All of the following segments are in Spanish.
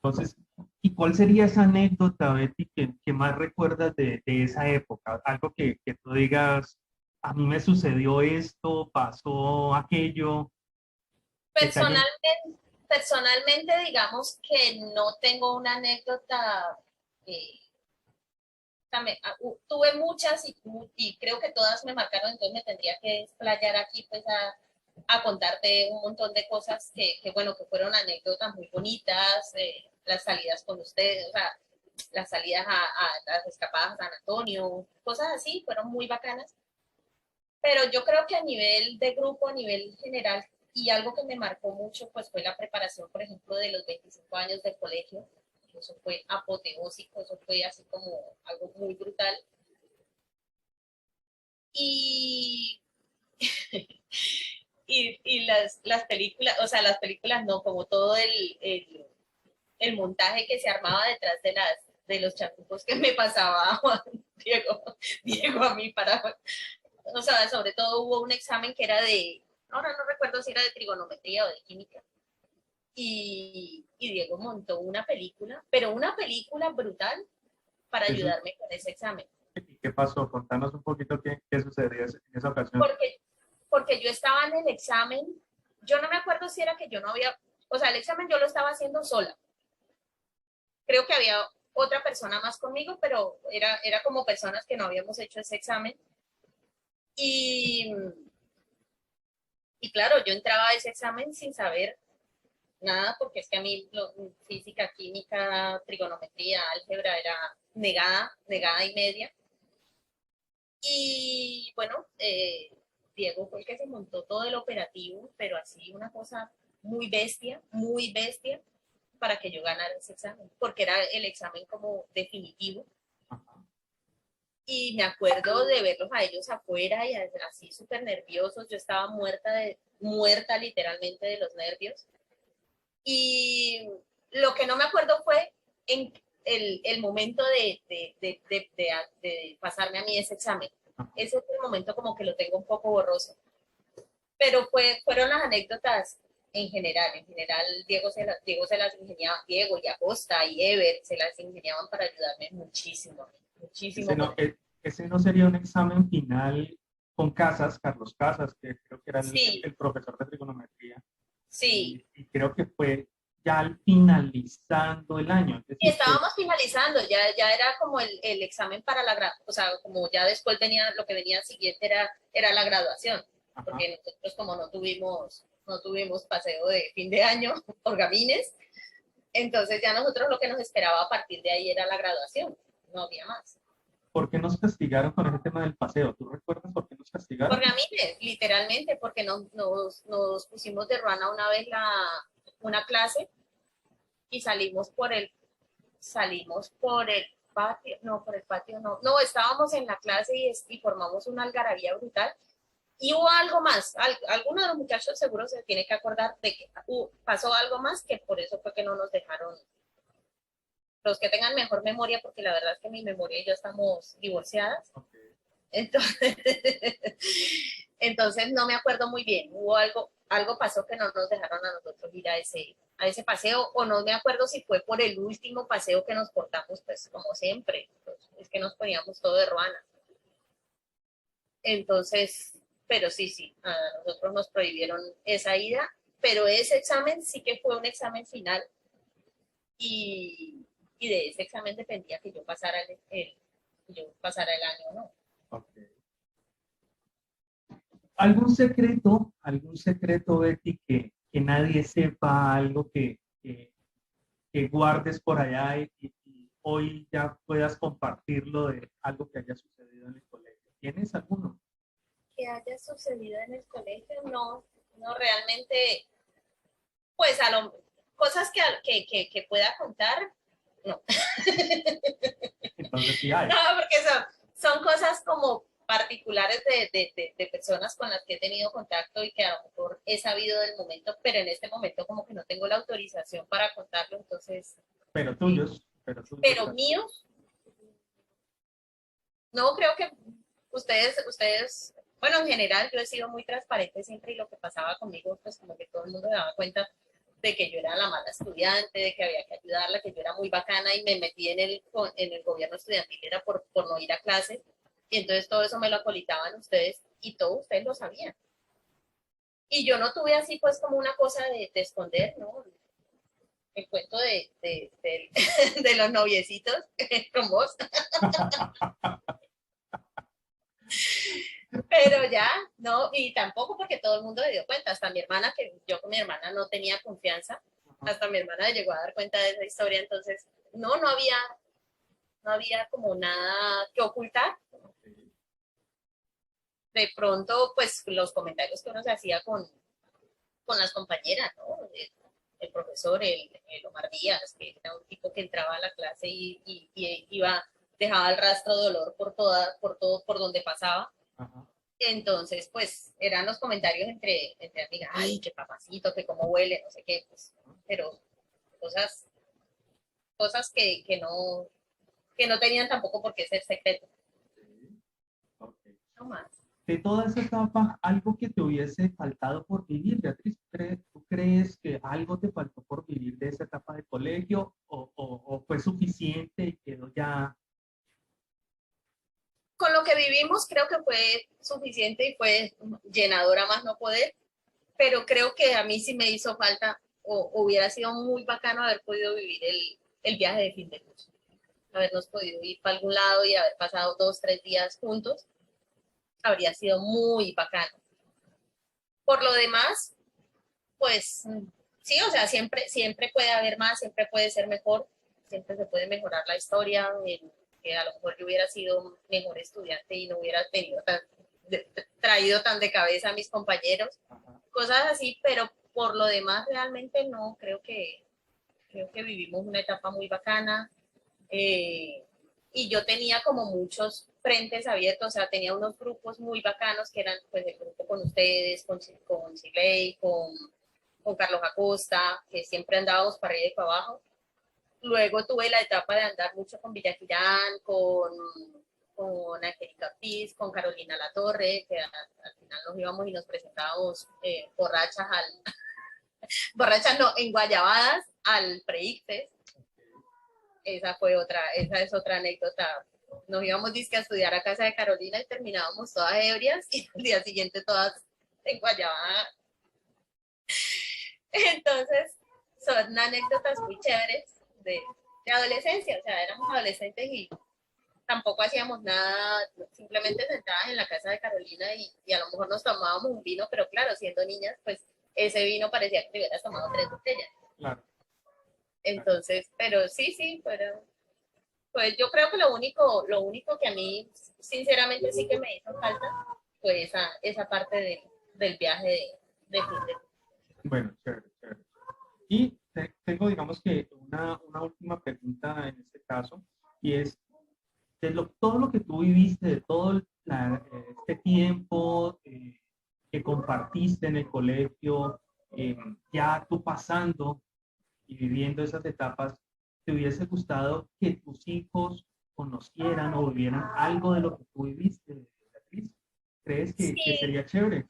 Entonces, ¿y cuál sería esa anécdota, Betty, que más recuerdas de esa época? Algo que tú digas, a mí me sucedió esto, pasó aquello, que te haya... Personalmente, digamos que no tengo una anécdota. eh, Tuve muchas y creo que todas me marcaron, entonces me tendría que explayar aquí pues a contarte un montón de cosas bueno, que fueron anécdotas muy bonitas, las salidas con ustedes, o sea, las salidas a las escapadas a San Antonio, cosas así, fueron muy bacanas. Pero yo creo que a nivel de grupo, a nivel general, y algo que me marcó mucho, pues fue la preparación, por ejemplo, de los 25 años del colegio. Eso fue apoteósico, eso fue así como algo muy brutal. Y, y las películas, o sea, las películas no, como todo el montaje que se armaba detrás de los chacucos que me pasaba Diego, Diego a mí para, o sea, sobre todo hubo un examen que era ahora no recuerdo si era de trigonometría o de química, y Diego montó una película, pero una película brutal para Eso, ayudarme con ese examen. ¿y qué pasó? Contanos un poquito qué sucedió en esa ocasión. Porque yo estaba en el examen, yo no me acuerdo si era que yo no había, o sea, el examen yo lo estaba haciendo sola. Creo que había otra persona más conmigo, pero era como personas que no habíamos hecho ese examen. Y, y claro, yo entraba a ese examen sin saber nada, porque es que a mí física, química, trigonometría, álgebra era negada, negada y media. Y bueno, Diego fue el que se montó todo el operativo, pero así una cosa muy bestia, para que yo ganara ese examen, porque era el examen como definitivo. Ajá. Y me acuerdo de verlos a ellos afuera y así súper nerviosos. Yo estaba muerta literalmente de los nervios. Y lo que no me acuerdo fue en el momento de pasarme a mí ese examen. Ese es el momento como que lo tengo un poco borroso. Pero fueron las anécdotas en general. En general, Diego se las ingeniaba, Diego y Acosta y Ever se las ingeniaban para ayudarme muchísimo, Ese muchísimo. no, ese no sería un examen final con Casas, Carlos Casas, que creo que era Sí, el profesor de trigonometría, sí. y creo que fue ya al finalizando el año, es Y decir, que estábamos finalizando, ya era como el examen para o sea, como ya después venía, lo que venía siguiente era la graduación, ajá, porque nosotros como no tuvimos paseo de fin de año por gamines, entonces ya nosotros lo que nos esperaba a partir de ahí era la graduación, no había más. ¿por qué nos castigaron con ese tema del paseo? ¿Tú recuerdas por qué nos Por castigaron? gamines, literalmente, porque nos pusimos de ruana una vez una clase y salimos por el patio, no, por el patio no, estábamos en la clase y formamos una algarabía brutal. Y hubo algo más, alguno de los muchachos seguro se tiene que acordar de que pasó algo más, que por eso fue que no nos dejaron, los que tengan mejor memoria, porque la verdad es que mi memoria y yo estamos divorciadas, Okay. entonces, entonces no me acuerdo muy bien, hubo algo pasó que no nos dejaron a nosotros ir a ese paseo, o no me acuerdo si fue por el último paseo que nos portamos, pues como siempre, pues, es que nos poníamos todo de ruana. Entonces, pero sí, a nosotros nos prohibieron esa ida, pero ese examen sí que fue un examen final y, y de ese examen dependía que yo pasara el año, ¿no? Okay. Algún secreto, Betty, que nadie sepa, algo que guardes por allá y hoy ya puedas compartirlo de algo que haya sucedido en el colegio? ¿Tienes alguno? Que haya sucedido en el colegio, no realmente, pues cosas que pueda contar, no. Entonces sí No, hay. porque son cosas como particulares de personas con las que he tenido contacto y que a lo mejor he sabido del momento, pero en este momento como que no tengo la autorización para contarlo, entonces, Pero tuyos, pero míos, no creo que ustedes, bueno, en general yo he sido muy transparente siempre y lo que pasaba conmigo, pues como que todo el mundo se daba cuenta. de que yo era la mala estudiante, de que había que ayudarla, que yo era muy bacana y me metí en el gobierno estudiantil, era por no ir a clases. Y entonces todo eso me lo acolitaban ustedes y todos ustedes lo sabían. Y yo no tuve así pues como una cosa de esconder, ¿no? El cuento de los noviecitos con vos. Pero ya, no, y tampoco porque todo el mundo se dio cuenta, hasta mi hermana, que yo con mi hermana no tenía confianza, hasta mi hermana llegó a dar cuenta de esa historia, entonces no había como nada que ocultar. De pronto, pues los comentarios que uno se hacía con las compañeras, ¿no? El profesor, el Omar Díaz, que era un tipo que entraba a la clase y iba, dejaba el rastro de dolor por todo, por donde pasaba. Ajá. Entonces, pues, eran los comentarios entre amigas, ay, qué papacito, que cómo huele, no sé qué, pues, pero cosas, cosas que no tenían tampoco por qué ser secreto. Okay. No más. De toda esa etapa, algo que te hubiese faltado por vivir, Beatriz, ¿tú crees que algo te faltó por vivir de esa etapa de colegio o fue suficiente y quedó ya? Con lo que vivimos creo que fue suficiente y fue llenadora más no poder, pero creo que a mí sí me hizo falta o hubiera sido muy bacano haber podido vivir el viaje de fin de curso, habernos podido ir para algún lado y haber pasado 2, 3 días juntos, habría sido muy bacano. Por lo demás, pues sí, o sea, siempre puede haber más, siempre puede ser mejor, siempre se puede mejorar la historia, que a lo mejor yo hubiera sido mejor estudiante y no hubiera traído tan de cabeza a mis compañeros, Ajá. cosas así, pero por lo demás realmente no, creo que vivimos una etapa muy bacana, y yo tenía como muchos frentes abiertos, o sea, tenía unos grupos muy bacanos que eran pues el grupo con ustedes, con Siley, con Carlos Acosta, que siempre andábamos para arriba y para abajo. Luego tuve la etapa de andar mucho con Villaquirán, con Angélica Ortiz, con Carolina Latorre, que al final nos íbamos y nos presentábamos borrachas no, en Guayabadas al Preictes. Esa es otra anécdota. Nos íbamos a estudiar a casa de Carolina y terminábamos todas ebrias y al día siguiente todas en Guayabada. Entonces, son anécdotas muy chéveres de adolescencia, o sea, éramos adolescentes y tampoco hacíamos nada, simplemente sentadas en la casa de Carolina y a lo mejor nos tomábamos un vino, pero claro, siendo niñas, pues ese vino parecía que te hubieras tomado 3 botellas. Claro. Entonces, pero sí, pues yo creo que lo único que a mí, sinceramente, sí que me hizo falta fue esa parte del viaje de fin de. Bueno, chévere, chévere. Y tengo, digamos que una última pregunta en este caso, y es, todo lo que tú viviste, de todo este tiempo que compartiste en el colegio, ya tú pasando y viviendo esas etapas, ¿te hubiese gustado que tus hijos conocieran o vivieran algo de lo que tú viviste, Beatriz? ¿Crees que Sí, sería chévere?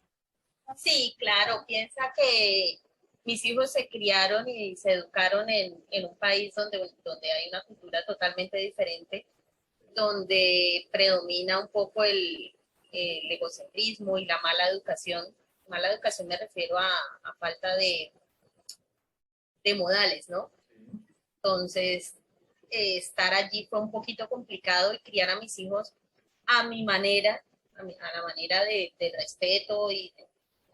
sí, claro, piensa que mis hijos se criaron y se educaron en un país donde hay una cultura totalmente diferente, donde predomina un poco el egocentrismo y la mala educación. Mala educación me refiero a falta de modales, ¿no? Entonces, estar allí fue un poquito complicado y criar a mis hijos a mi manera, a la manera de respeto,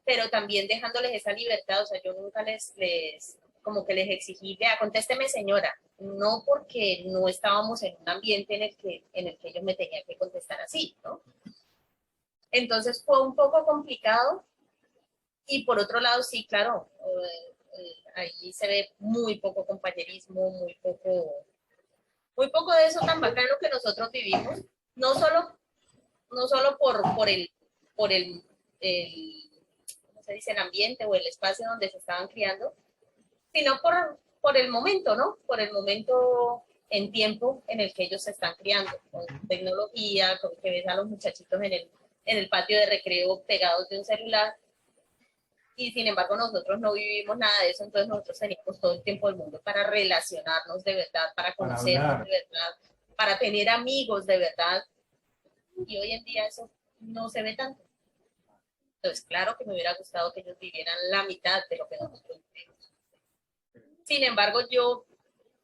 pero también dejándoles esa libertad. O sea, yo nunca como que les exigí, vea, contésteme señora, no porque no estábamos en un ambiente en el que ellos me tenían que contestar así, ¿no? Entonces fue un poco complicado y por otro lado, sí, claro, ahí se ve muy poco compañerismo, muy poco de eso tan bacano que nosotros vivimos, no solo por el ¿cómo se dice? El ambiente o el espacio donde se estaban criando, sino por el momento, ¿no? Por el momento en tiempo en el que ellos se están criando, con tecnología, con que ves a los muchachitos en el patio de recreo pegados de un celular. y sin embargo nosotros no vivimos nada de eso, entonces nosotros teníamos todo el tiempo del mundo para relacionarnos de verdad, para para conocernos hablar. de verdad, para tener amigos de verdad, y hoy en día eso no se ve tanto. Entonces, claro que me hubiera gustado que ellos vivieran la mitad de lo que nosotros vivimos. Sin embargo, yo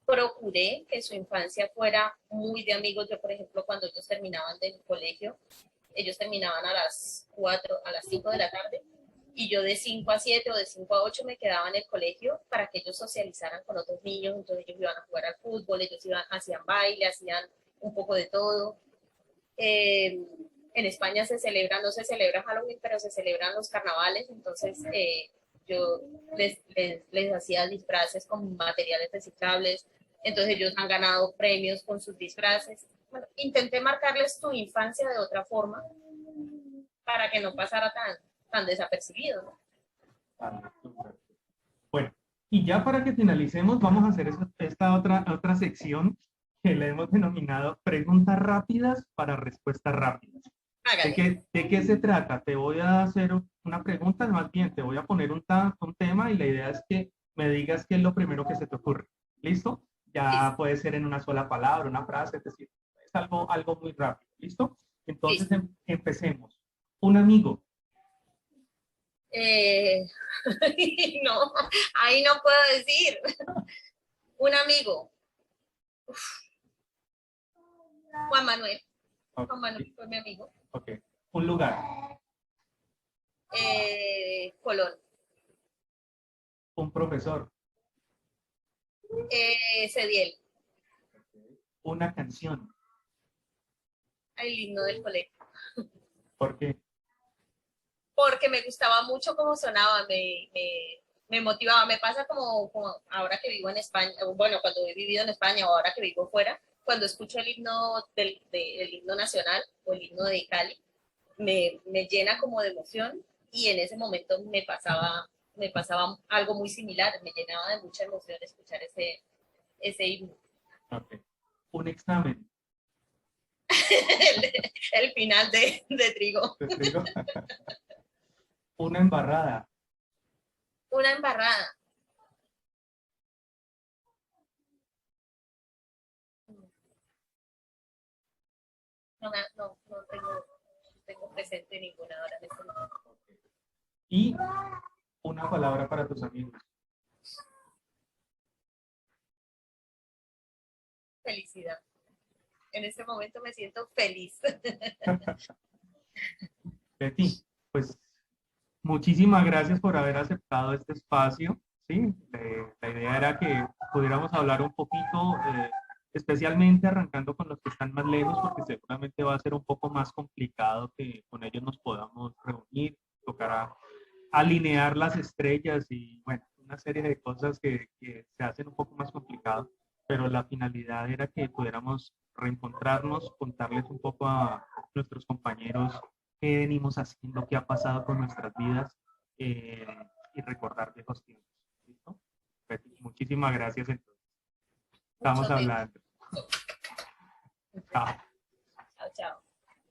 procuré que su infancia fuera muy de amigos. Yo, por ejemplo, cuando ellos terminaban del colegio, ellos terminaban a las 4, a las 5 de la tarde, y yo de 5 a 7 o de 5 a 8 me quedaba en el colegio para que ellos socializaran con otros niños. Entonces ellos iban a jugar al fútbol, ellos iban, hacían baile, hacían un poco de todo. En España se celebra, no se celebra Halloween, pero se celebran los carnavales, entonces yo les hacía disfraces con materiales reciclables, entonces ellos han ganado premios con sus disfraces. Bueno, intenté marcarles tu infancia de otra forma para que no pasara tan desapercibido, ¿no? Vale, súper. Bueno, y ya para que finalicemos, vamos a hacer esta otra sección que le hemos denominado preguntas rápidas para respuestas rápidas. ¿De qué se trata? Te voy a hacer una pregunta, más bien te voy a poner un tema y la idea es que me digas qué es lo primero que se te ocurre. ¿Listo? Ya Listo, puede ser en una sola palabra, una frase, es decir, es algo muy rápido. ¿Listo? Entonces listo. empecemos. Un amigo, Eh, no, ahí no puedo decir. Un amigo, Juan Manuel. Juan Manuel ok, fue mi amigo. ok. Un lugar, Colón. un profesor, Cediel. una canción, El himno del colegio. ¿por qué? Porque me gustaba mucho cómo sonaba, me motivaba. Me pasa como ahora que vivo en España, bueno, cuando he vivido en España o ahora que vivo fuera, cuando escucho el himno, el himno nacional o el himno de Cali, me llena como de emoción, y en ese momento me pasaba algo muy similar, me llenaba de mucha emoción escuchar ese himno. Ok. Un examen, el final de Trigo. te digo. Una embarrada, Una embarrada. No tengo presente ninguna ahora en este momento. y una palabra para tus amigos. Felicidad. En este momento me siento feliz. Betty, pues muchísimas gracias por haber aceptado este espacio. Sí, la idea era que pudiéramos hablar un poquito, especialmente arrancando con los que están más lejos, porque seguramente va a ser un poco más complicado que con ellos nos podamos reunir, tocará alinear las estrellas y bueno, una serie de cosas que se hacen un poco más complicado, pero la finalidad era que pudiéramos reencontrarnos, contarles un poco a nuestros compañeros qué venimos haciendo, qué ha pasado con nuestras vidas eh, y recordar viejos tiempos. ¿Listo? Betty, muchísimas gracias entonces. Estamos Muchos de hablando. Chao.